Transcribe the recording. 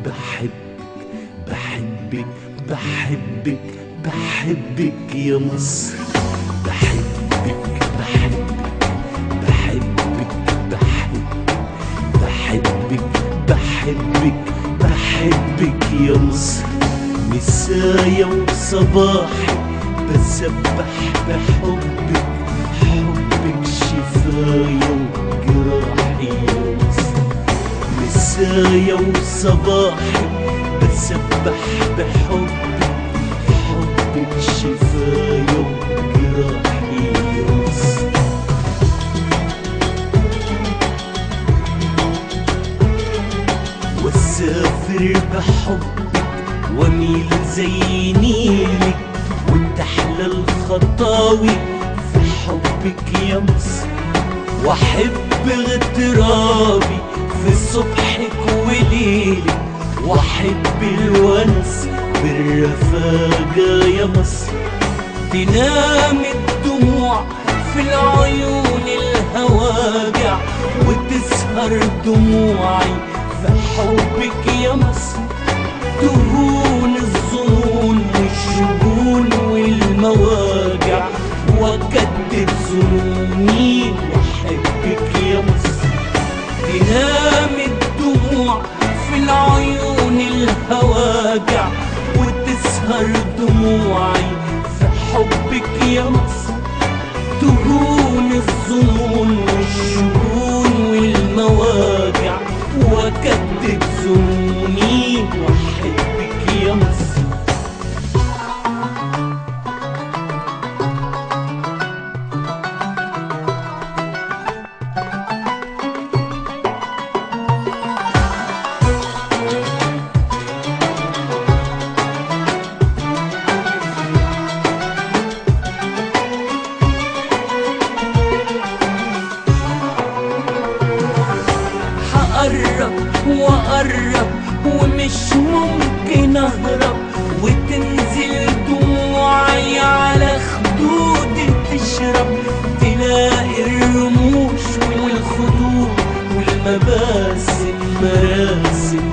بحبك بحبك بحبك يا مصر. بحبك بحبك بحبك بحبك بحبك بحبك يا مصر. مسايا وصباحي بسبح بحبك، حبك شفايا وجراحي يا مصر. مسايا وصباحي بسبح بحبك، حبك شفايا وجراحي يا مصر. واسافر بحبك واميل زي نيلك، وتحلى الخطاوي في حبك يا مصر. واحب اغترابي في صبحك وليلك، واحب الونس بالرفاقة يا مصر. تنام الدموع في العيون الهواجع، وتسهر دموعي في حبك يا مصر. تهون الظنون والشجون والمواجع، واكدب ظنوني واحبك يا مصر. تنام الدموع في العيون الهواجع، وتسهر دموعي في حبك يا مصر. تهون الظنون والشجون والمواجع، واكدب ظنوني واحبك يا مصر. هقرب وأقرب ومش ممكن أهرب، وتنزل دموعي على خدودي تشرب. تلاقي الرموش والخدود والمباسم مراسم